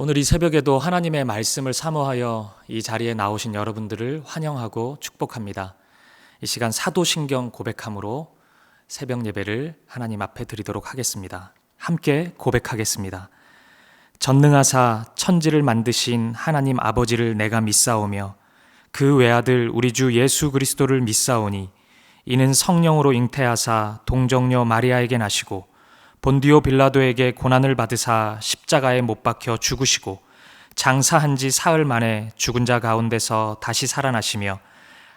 오늘 이 새벽에도 하나님의 말씀을 사모하여 이 자리에 나오신 여러분들을 환영하고 축복합니다. 이 시간 사도신경 고백함으로 새벽 예배를 하나님 앞에 드리도록 하겠습니다. 함께 고백하겠습니다. 전능하사 천지를 만드신 하나님 아버지를 내가 믿사오며 그 외아들 우리 주 예수 그리스도를 믿사오니 이는 성령으로 잉태하사 동정녀 마리아에게 나시고 본디오 빌라도에게 고난을 받으사 십자가에 못 박혀 죽으시고 장사한 지 사흘 만에 죽은 자 가운데서 다시 살아나시며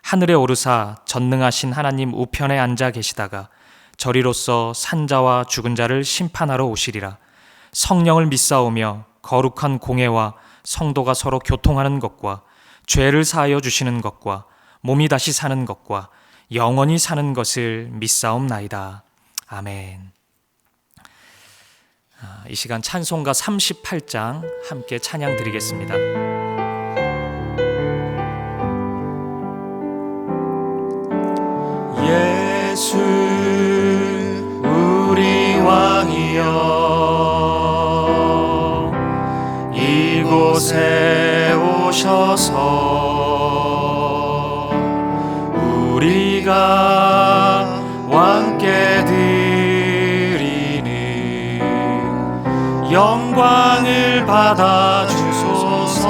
하늘에 오르사 전능하신 하나님 우편에 앉아 계시다가 저리로서 산자와 죽은 자를 심판하러 오시리라. 성령을 믿사오며 거룩한 공회와 성도가 서로 교통하는 것과 죄를 사하여 주시는 것과 몸이 다시 사는 것과 영원히 사는 것을 믿사옵나이다. 아멘. 이 시간 찬송가 38장 함께 찬양 드리겠습니다. 예수 우리 왕이여 이곳에 오셔서 우리가 왕께 영광을 받아주소서.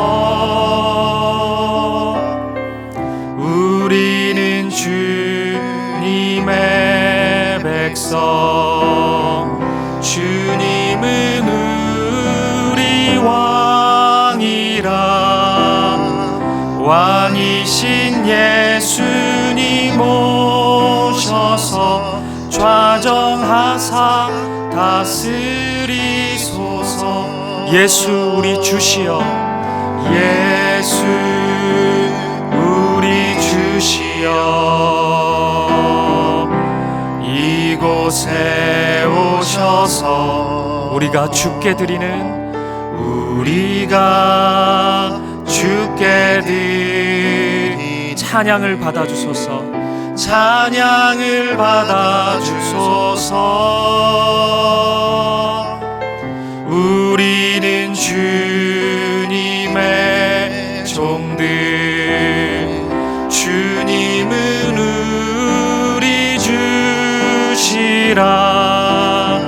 우리는 주님의 백성, 주님은 우리 왕이라. 왕이신 예수님 오셔서 좌정하사 다스리소서. 예수 우리 주시여, 예수 우리 주시여 이곳에 오셔서 우리가 주께 드리는 찬양을 받아주소서. 찬양을 받아주소서. 우리는 주님의 종들, 주님은 우리 주시라.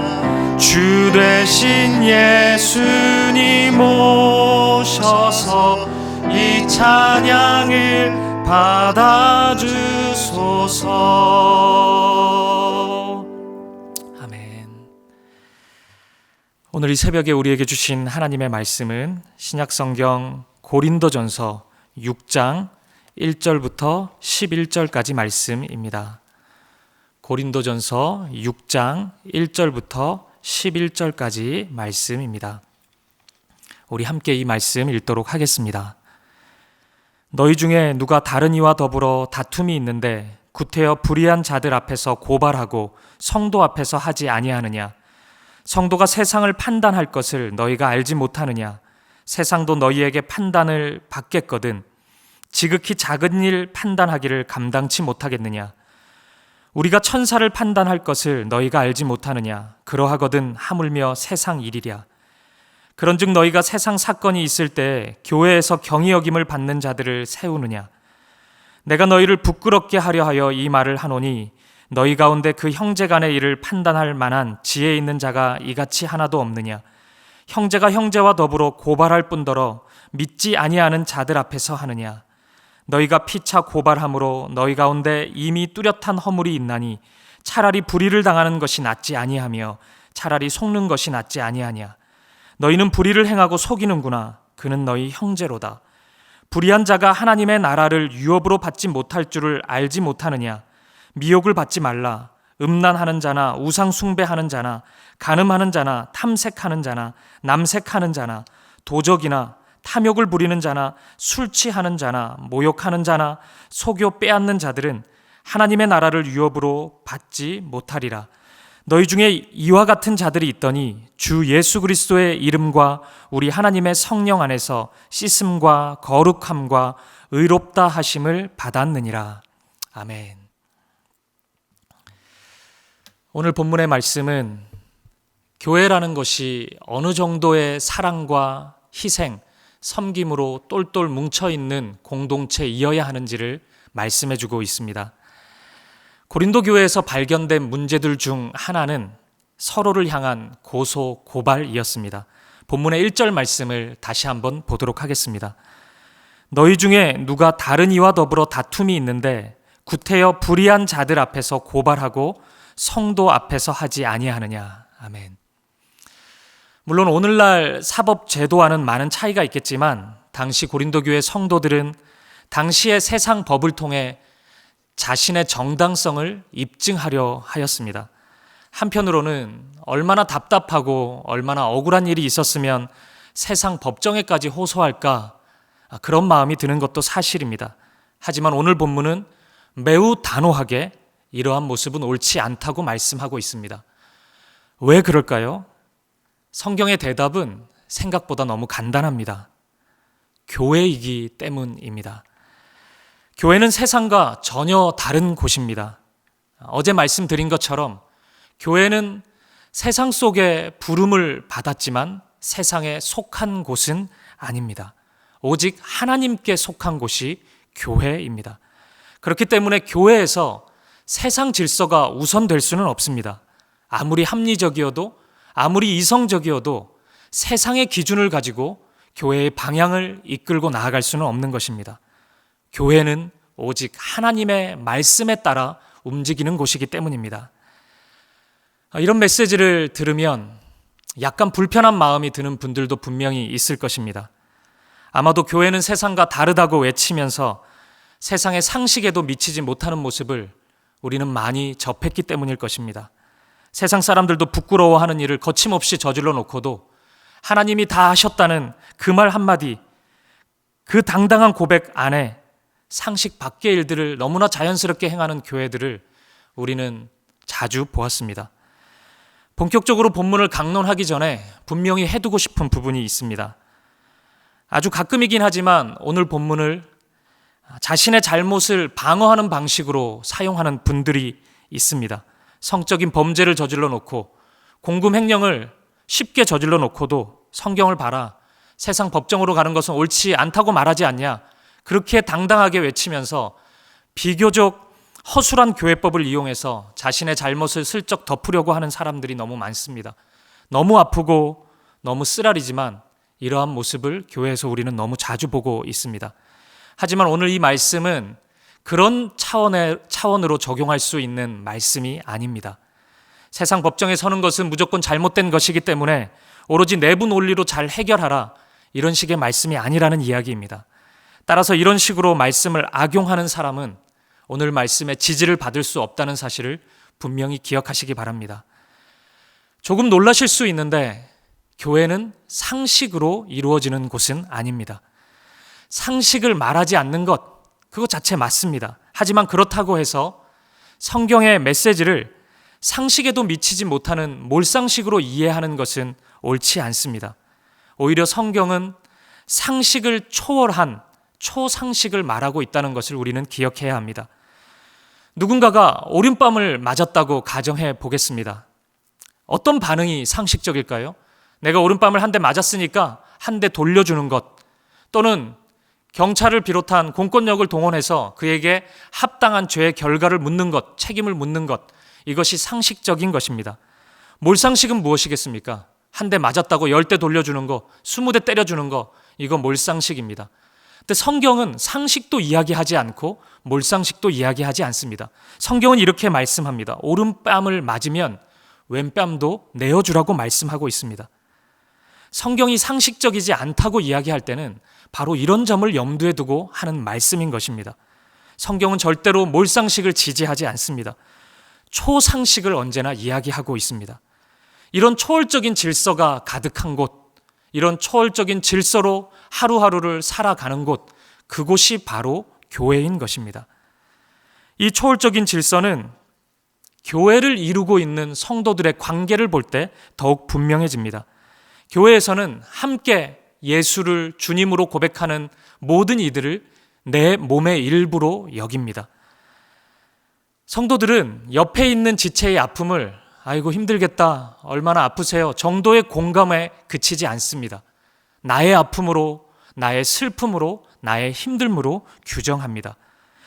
주 되신 예수님 오셔서 이 찬양을 받아주소서. 오늘 이 새벽에 우리에게 주신 하나님의 말씀은 신약성경 고린도전서 6장 1절부터 11절까지 말씀입니다. 고린도전서 6장 1절부터 11절까지 말씀입니다. 우리 함께 이 말씀 읽도록 하겠습니다. 너희 중에 누가 다른 이와 더불어 다툼이 있는데 구태여 불의한 자들 앞에서 고발하고 성도 앞에서 하지 아니하느냐? 성도가 세상을 판단할 것을 너희가 알지 못하느냐? 세상도 너희에게 판단을 받겠거든 지극히 작은 일 판단하기를 감당치 못하겠느냐? 우리가 천사를 판단할 것을 너희가 알지 못하느냐? 그러하거든 하물며 세상 일이랴. 그런즉 너희가 세상 사건이 있을 때 교회에서 경히 여김을 받는 자들을 세우느냐? 내가 너희를 부끄럽게 하려 하여 이 말을 하노니 너희 가운데 그 형제 간의 일을 판단할 만한 지혜 있는 자가 이같이 하나도 없느냐? 형제가 형제와 더불어 고발할 뿐더러 믿지 아니하는 자들 앞에서 하느냐? 너희가 피차 고발함으로 너희 가운데 이미 뚜렷한 허물이 있나니 차라리 불의를 당하는 것이 낫지 아니하며 차라리 속는 것이 낫지 아니하냐? 너희는 불의를 행하고 속이는구나. 그는 너희 형제로다. 불의한 자가 하나님의 나라를 유업으로 받지 못할 줄을 알지 못하느냐? 미혹을 받지 말라. 음란하는 자나 우상 숭배하는 자나 간음하는 자나 탐색하는 자나 남색하는 자나 도적이나 탐욕을 부리는 자나 술 취하는 자나 모욕하는 자나 속여 빼앗는 자들은 하나님의 나라를 유업으로 받지 못하리라. 너희 중에 이와 같은 자들이 있더니 주 예수 그리스도의 이름과 우리 하나님의 성령 안에서 씻음과 거룩함과 의롭다 하심을 받았느니라. 아멘. 오늘 본문의 말씀은 교회라는 것이 어느 정도의 사랑과 희생, 섬김으로 똘똘 뭉쳐있는 공동체이어야 하는지를 말씀해주고 있습니다. 고린도 교회에서 발견된 문제들 중 하나는 서로를 향한 고소, 고발이었습니다. 본문의 1절 말씀을 다시 한번 보도록 하겠습니다. 너희 중에 누가 다른 이와 더불어 다툼이 있는데 구태여 불의한 자들 앞에서 고발하고 성도 앞에서 하지 아니하느냐. 아멘. 물론 오늘날 사법 제도와는 많은 차이가 있겠지만 당시 고린도 교회 성도들은 당시의 세상 법을 통해 자신의 정당성을 입증하려 하였습니다. 한편으로는 얼마나 답답하고 얼마나 억울한 일이 있었으면 세상 법정에까지 호소할까, 그런 마음이 드는 것도 사실입니다. 하지만 오늘 본문은 매우 단호하게 이러한 모습은 옳지 않다고 말씀하고 있습니다. 왜 그럴까요? 성경의 대답은 생각보다 너무 간단합니다. 교회이기 때문입니다. 교회는 세상과 전혀 다른 곳입니다. 어제 말씀드린 것처럼 교회는 세상 속에 부름을 받았지만 세상에 속한 곳은 아닙니다. 오직 하나님께 속한 곳이 교회입니다. 그렇기 때문에 교회에서 세상 질서가 우선될 수는 없습니다. 아무리 합리적이어도 아무리 이성적이어도 세상의 기준을 가지고 교회의 방향을 이끌고 나아갈 수는 없는 것입니다. 교회는 오직 하나님의 말씀에 따라 움직이는 곳이기 때문입니다. 이런 메시지를 들으면 약간 불편한 마음이 드는 분들도 분명히 있을 것입니다. 아마도 교회는 세상과 다르다고 외치면서 세상의 상식에도 미치지 못하는 모습을 우리는 많이 접했기 때문일 것입니다. 세상 사람들도 부끄러워하는 일을 거침없이 저질러 놓고도 하나님이 다 하셨다는 그 말 한마디, 그 당당한 고백 안에 상식 밖의 일들을 너무나 자연스럽게 행하는 교회들을 우리는 자주 보았습니다. 본격적으로 본문을 강론하기 전에 분명히 해두고 싶은 부분이 있습니다. 아주 가끔이긴 하지만 오늘 본문을 자신의 잘못을 방어하는 방식으로 사용하는 분들이 있습니다. 성적인 범죄를 저질러 놓고 공금 횡령을 쉽게 저질러 놓고도 성경을 봐라, 세상 법정으로 가는 것은 옳지 않다고 말하지 않냐, 그렇게 당당하게 외치면서 비교적 허술한 교회법을 이용해서 자신의 잘못을 슬쩍 덮으려고 하는 사람들이 너무 많습니다. 너무 아프고 너무 쓰라리지만 이러한 모습을 교회에서 우리는 너무 자주 보고 있습니다. 하지만 오늘 이 말씀은 그런 차원으로 적용할 수 있는 말씀이 아닙니다. 세상 법정에 서는 것은 무조건 잘못된 것이기 때문에 오로지 내부 논리로 잘 해결하라, 이런 식의 말씀이 아니라는 이야기입니다. 따라서 이런 식으로 말씀을 악용하는 사람은 오늘 말씀에 지지를 받을 수 없다는 사실을 분명히 기억하시기 바랍니다. 조금 놀라실 수 있는데 교회는 상식으로 이루어지는 곳은 아닙니다. 상식을 말하지 않는 것, 그것 자체 맞습니다. 하지만 그렇다고 해서 성경의 메시지를 상식에도 미치지 못하는 몰상식으로 이해하는 것은 옳지 않습니다. 오히려 성경은 상식을 초월한 초상식을 말하고 있다는 것을 우리는 기억해야 합니다. 누군가가 오른뺨을 맞았다고 가정해 보겠습니다. 어떤 반응이 상식적일까요? 내가 오른뺨을 한 대 맞았으니까 한 대 돌려주는 것, 또는 경찰을 비롯한 공권력을 동원해서 그에게 합당한 죄의 결과를 묻는 것, 책임을 묻는 것, 이것이 상식적인 것입니다. 몰상식은 무엇이겠습니까? 한 대 맞았다고 10대 돌려주는 거, 20대 때려주는 거, 이거 몰상식입니다. 근데 성경은 상식도 이야기하지 않고 몰상식도 이야기하지 않습니다. 성경은 이렇게 말씀합니다. 오른뺨을 맞으면 왼뺨도 내어주라고 말씀하고 있습니다. 성경이 상식적이지 않다고 이야기할 때는 바로 이런 점을 염두에 두고 하는 말씀인 것입니다. 성경은 절대로 몰상식을 지지하지 않습니다. 초상식을 언제나 이야기하고 있습니다. 이런 초월적인 질서가 가득한 곳, 이런 초월적인 질서로 하루하루를 살아가는 곳, 그곳이 바로 교회인 것입니다. 이 초월적인 질서는 교회를 이루고 있는 성도들의 관계를 볼 때 더욱 분명해집니다. 교회에서는 함께 예수를 주님으로 고백하는 모든 이들을 내 몸의 일부로 여깁니다. 성도들은 옆에 있는 지체의 아픔을 아이고 힘들겠다, 얼마나 아프세요 정도의 공감에 그치지 않습니다. 나의 아픔으로, 나의 슬픔으로, 나의 힘듦으로 규정합니다.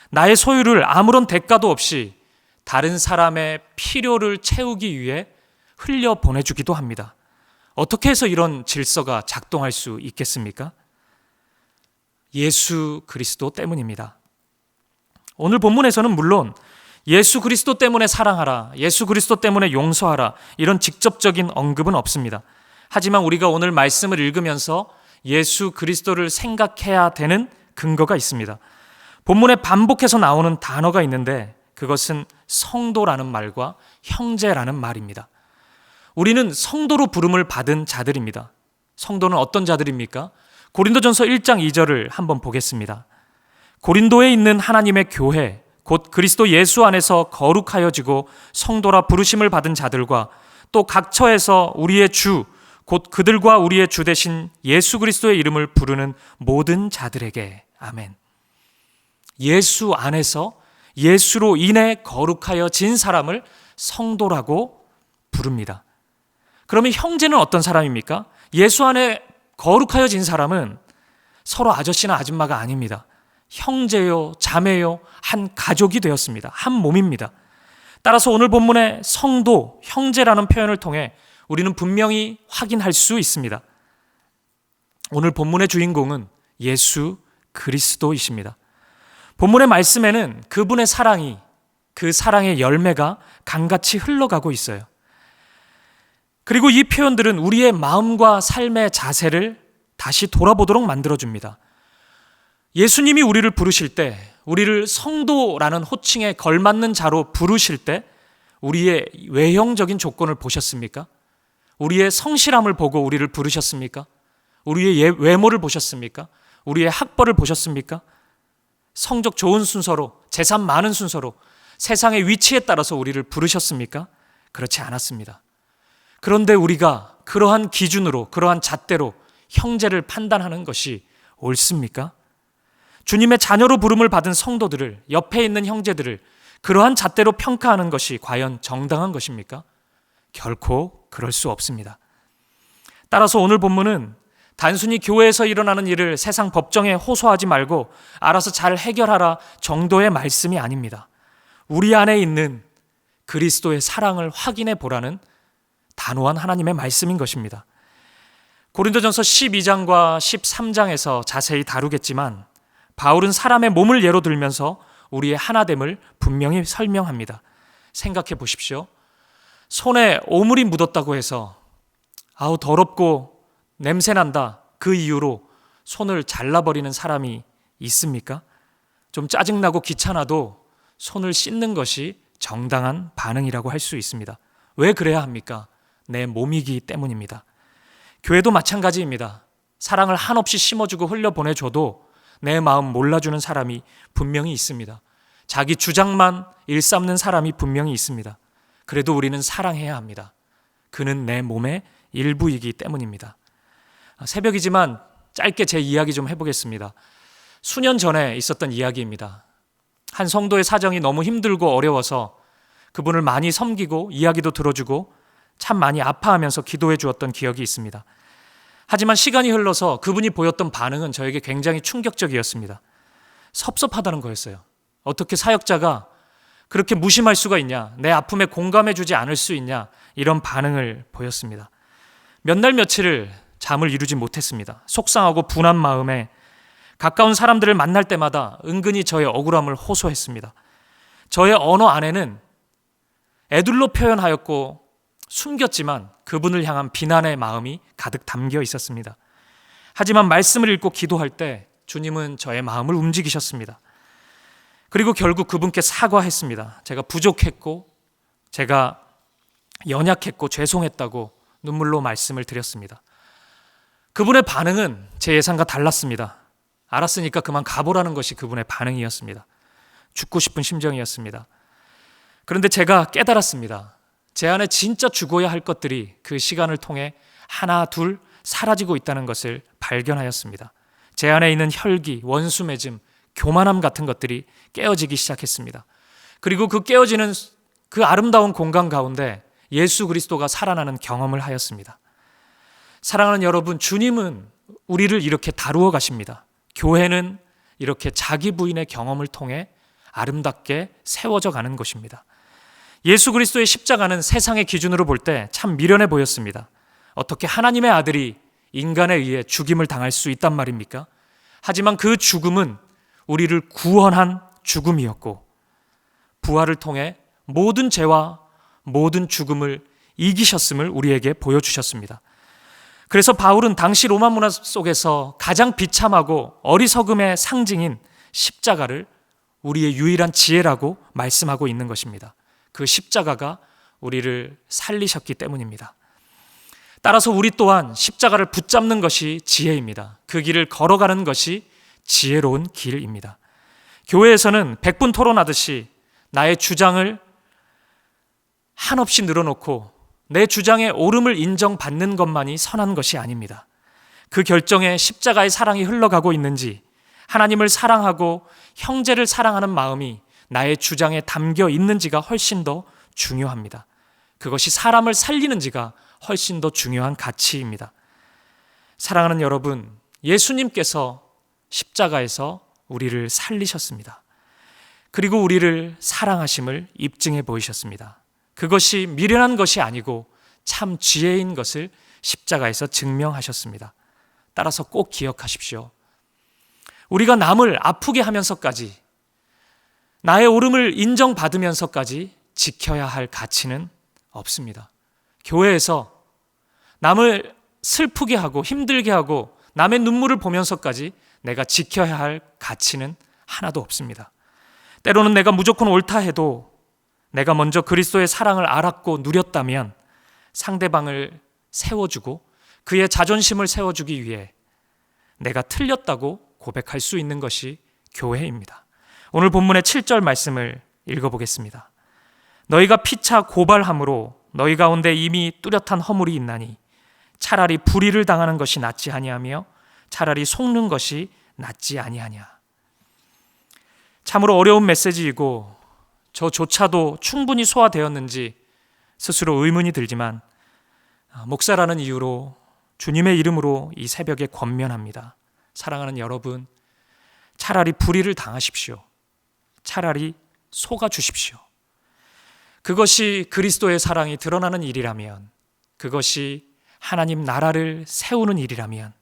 나의 소유를 아무런 대가도 없이 다른 사람의 필요를 채우기 위해 흘려 보내주기도 합니다. 어떻게 해서 이런 질서가 작동할 수 있겠습니까? 예수 그리스도 때문입니다. 오늘 본문에서는 물론 예수 그리스도 때문에 사랑하라, 예수 그리스도 때문에 용서하라, 이런 직접적인 언급은 없습니다. 하지만 우리가 오늘 말씀을 읽으면서 예수 그리스도를 생각해야 되는 근거가 있습니다. 본문에 반복해서 나오는 단어가 있는데 그것은 성도라는 말과 형제라는 말입니다. 우리는 성도로 부름을 받은 자들입니다. 성도는 어떤 자들입니까? 고린도전서 1장 2절을 한번 보겠습니다. 고린도에 있는 하나님의 교회, 곧 그리스도 예수 안에서 거룩하여지고 성도라 부르심을 받은 자들과 또 각 처에서 우리의 주, 곧 그들과 우리의 주 되신 예수 그리스도의 이름을 부르는 모든 자들에게. 아멘. 예수 안에서 예수로 인해 거룩하여진 사람을 성도라고 부릅니다. 그러면 형제는 어떤 사람입니까? 예수 안에 거룩하여진 사람은 서로 아저씨나 아줌마가 아닙니다. 형제요, 자매요, 한 가족이 되었습니다. 한 몸입니다. 따라서 오늘 본문의 성도, 형제라는 표현을 통해 우리는 분명히 확인할 수 있습니다. 오늘 본문의 주인공은 예수 그리스도이십니다. 본문의 말씀에는 그분의 사랑이, 그 사랑의 열매가 강같이 흘러가고 있어요. 그리고 이 표현들은 우리의 마음과 삶의 자세를 다시 돌아보도록 만들어줍니다. 예수님이 우리를 부르실 때, 우리를 성도라는 호칭에 걸맞는 자로 부르실 때 우리의 외형적인 조건을 보셨습니까? 우리의 성실함을 보고 우리를 부르셨습니까? 우리의 외모를 보셨습니까? 우리의 학벌을 보셨습니까? 성적 좋은 순서로, 재산 많은 순서로, 세상의 위치에 따라서 우리를 부르셨습니까? 그렇지 않았습니다. 그런데 우리가 그러한 기준으로, 그러한 잣대로 형제를 판단하는 것이 옳습니까? 주님의 자녀로 부름을 받은 성도들을, 옆에 있는 형제들을 그러한 잣대로 평가하는 것이 과연 정당한 것입니까? 결코 그럴 수 없습니다. 따라서 오늘 본문은 단순히 교회에서 일어나는 일을 세상 법정에 호소하지 말고 알아서 잘 해결하라 정도의 말씀이 아닙니다. 우리 안에 있는 그리스도의 사랑을 확인해 보라는 단호한 하나님의 말씀인 것입니다. 고린도전서 12장과 13장에서 자세히 다루겠지만 바울은 사람의 몸을 예로 들면서 우리의 하나됨을 분명히 설명합니다. 생각해 보십시오. 손에 오물이 묻었다고 해서 아우 더럽고 냄새난다, 그 이유로 손을 잘라버리는 사람이 있습니까? 좀 짜증나고 귀찮아도 손을 씻는 것이 정당한 반응이라고 할 수 있습니다. 왜 그래야 합니까? 내 몸이기 때문입니다. 교회도 마찬가지입니다. 사랑을 한없이 심어주고 흘려보내줘도 내 마음 몰라주는 사람이 분명히 있습니다. 자기 주장만 일삼는 사람이 분명히 있습니다. 그래도 우리는 사랑해야 합니다. 그는 내 몸의 일부이기 때문입니다. 새벽이지만 짧게 제 이야기 좀 해보겠습니다. 수년 전에 있었던 이야기입니다. 한 성도의 사정이 너무 힘들고 어려워서 그분을 많이 섬기고 이야기도 들어주고 참 많이 아파하면서 기도해 주었던 기억이 있습니다. 하지만 시간이 흘러서 그분이 보였던 반응은 저에게 굉장히 충격적이었습니다. 섭섭하다는 거였어요. 어떻게 사역자가 그렇게 무심할 수가 있냐, 내 아픔에 공감해 주지 않을 수 있냐, 이런 반응을 보였습니다. 몇 날 며칠을 잠을 이루지 못했습니다. 속상하고 분한 마음에 가까운 사람들을 만날 때마다 은근히 저의 억울함을 호소했습니다. 저의 언어 안에는 애둘러 표현하였고 숨겼지만 그분을 향한 비난의 마음이 가득 담겨 있었습니다. 하지만 말씀을 읽고 기도할 때 주님은 저의 마음을 움직이셨습니다. 그리고 결국 그분께 사과했습니다. 제가 부족했고 제가 연약했고 죄송했다고 눈물로 말씀을 드렸습니다. 그분의 반응은 제 예상과 달랐습니다. 알았으니까 그만 가보라는 것이 그분의 반응이었습니다. 죽고 싶은 심정이었습니다. 그런데 제가 깨달았습니다. 제 안에 진짜 죽어야 할 것들이 그 시간을 통해 하나 둘 사라지고 있다는 것을 발견하였습니다. 제 안에 있는 혈기, 원수매짐, 교만함 같은 것들이 깨어지기 시작했습니다. 그리고 그 깨어지는 그 아름다운 공간 가운데 예수 그리스도가 살아나는 경험을 하였습니다. 사랑하는 여러분, 주님은 우리를 이렇게 다루어 가십니다. 교회는 이렇게 자기 부인의 경험을 통해 아름답게 세워져 가는 것입니다. 예수 그리스도의 십자가는 세상의 기준으로 볼 때 참 미련해 보였습니다. 어떻게 하나님의 아들이 인간에 의해 죽임을 당할 수 있단 말입니까? 하지만 그 죽음은 우리를 구원한 죽음이었고 부활을 통해 모든 죄와 모든 죽음을 이기셨음을 우리에게 보여주셨습니다. 그래서 바울은 당시 로마 문화 속에서 가장 비참하고 어리석음의 상징인 십자가를 우리의 유일한 지혜라고 말씀하고 있는 것입니다. 그 십자가가 우리를 살리셨기 때문입니다. 따라서 우리 또한 십자가를 붙잡는 것이 지혜입니다. 그 길을 걸어가는 것이 지혜로운 길입니다. 교회에서는 백분 토론하듯이 나의 주장을 한없이 늘어놓고 내 주장의 옳음을 인정받는 것만이 선한 것이 아닙니다. 그 결정에 십자가의 사랑이 흘러가고 있는지, 하나님을 사랑하고 형제를 사랑하는 마음이 나의 주장에 담겨 있는지가 훨씬 더 중요합니다. 그것이 사람을 살리는지가 훨씬 더 중요한 가치입니다. 사랑하는 여러분, 예수님께서 십자가에서 우리를 살리셨습니다. 그리고 우리를 사랑하심을 입증해 보이셨습니다. 그것이 미련한 것이 아니고 참 지혜인 것을 십자가에서 증명하셨습니다. 따라서 꼭 기억하십시오. 우리가 남을 아프게 하면서까지, 나의 옳음을 인정받으면서까지 지켜야 할 가치는 없습니다. 교회에서 남을 슬프게 하고 힘들게 하고 남의 눈물을 보면서까지 내가 지켜야 할 가치는 하나도 없습니다. 때로는 내가 무조건 옳다 해도 내가 먼저 그리스도의 사랑을 알았고 누렸다면 상대방을 세워주고 그의 자존심을 세워주기 위해 내가 틀렸다고 고백할 수 있는 것이 교회입니다. 오늘 본문의 7절 말씀을 읽어보겠습니다. 너희가 피차 고발함으로 너희 가운데 이미 뚜렷한 허물이 있나니 차라리 불의를 당하는 것이 낫지 아니하며 차라리 속는 것이 낫지 아니하냐. 참으로 어려운 메시지이고 저조차도 충분히 소화되었는지 스스로 의문이 들지만 목사라는 이유로 주님의 이름으로 이 새벽에 권면합니다. 사랑하는 여러분, 차라리 불의를 당하십시오. 차라리 속아 주십시오. 그것이 그리스도의 사랑이 드러나는 일이라면, 그것이 하나님 나라를 세우는 일이라면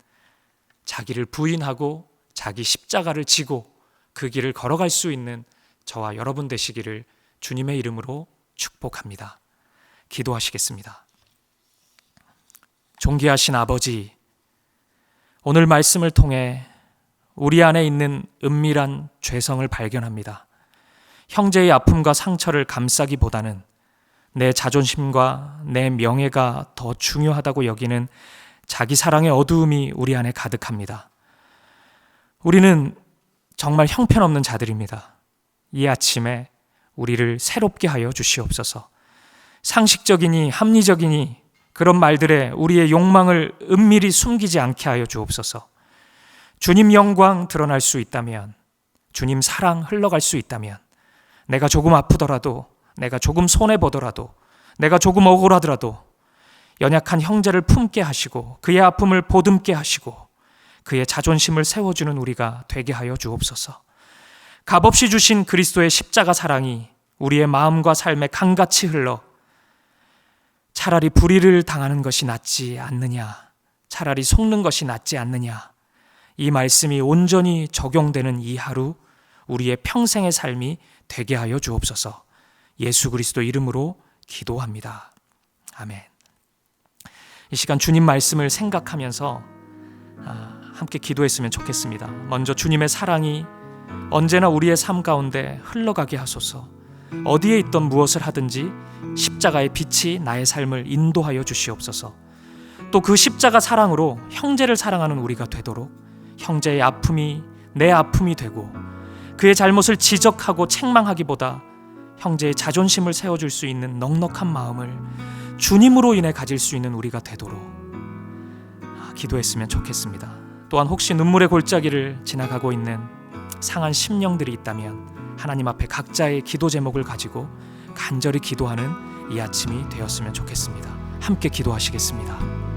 자기를 부인하고 자기 십자가를 지고 그 길을 걸어갈 수 있는 저와 여러분 되시기를 주님의 이름으로 축복합니다. 기도하시겠습니다. 존귀하신 아버지, 오늘 말씀을 통해 우리 안에 있는 은밀한 죄성을 발견합니다. 형제의 아픔과 상처를 감싸기보다는 내 자존심과 내 명예가 더 중요하다고 여기는 자기 사랑의 어두움이 우리 안에 가득합니다. 우리는 정말 형편없는 자들입니다. 이 아침에 우리를 새롭게 하여 주시옵소서. 상식적이니 합리적이니 그런 말들에 우리의 욕망을 은밀히 숨기지 않게 하여 주옵소서. 주님 영광 드러날 수 있다면, 주님 사랑 흘러갈 수 있다면, 내가 조금 아프더라도, 내가 조금 손해보더라도, 내가 조금 억울하더라도 연약한 형제를 품게 하시고 그의 아픔을 보듬게 하시고 그의 자존심을 세워주는 우리가 되게 하여 주옵소서. 값없이 주신 그리스도의 십자가 사랑이 우리의 마음과 삶에 강같이 흘러 차라리 불의를 당하는 것이 낫지 않느냐, 차라리 속는 것이 낫지 않느냐, 이 말씀이 온전히 적용되는 이 하루 우리의 평생의 삶이 되게 하여 주옵소서. 예수 그리스도 이름으로 기도합니다. 아멘. 이 시간 주님 말씀을 생각하면서 함께 기도했으면 좋겠습니다. 먼저 주님의 사랑이 언제나 우리의 삶 가운데 흘러가게 하소서. 어디에 있던 무엇을 하든지 십자가의 빛이 나의 삶을 인도하여 주시옵소서. 또 그 십자가 사랑으로 형제를 사랑하는 우리가 되도록 형제의 아픔이 내 아픔이 되고 그의 잘못을 지적하고 책망하기보다 형제의 자존심을 세워줄 수 있는 넉넉한 마음을 주님으로 인해 가질 수 있는 우리가 되도록 기도했으면 좋겠습니다. 또한 혹시 눈물의 골짜기를 지나가고 있는 상한 심령들이 있다면 하나님 앞에 각자의 기도 제목을 가지고 간절히 기도하는 이 아침이 되었으면 좋겠습니다. 함께 기도하시겠습니다.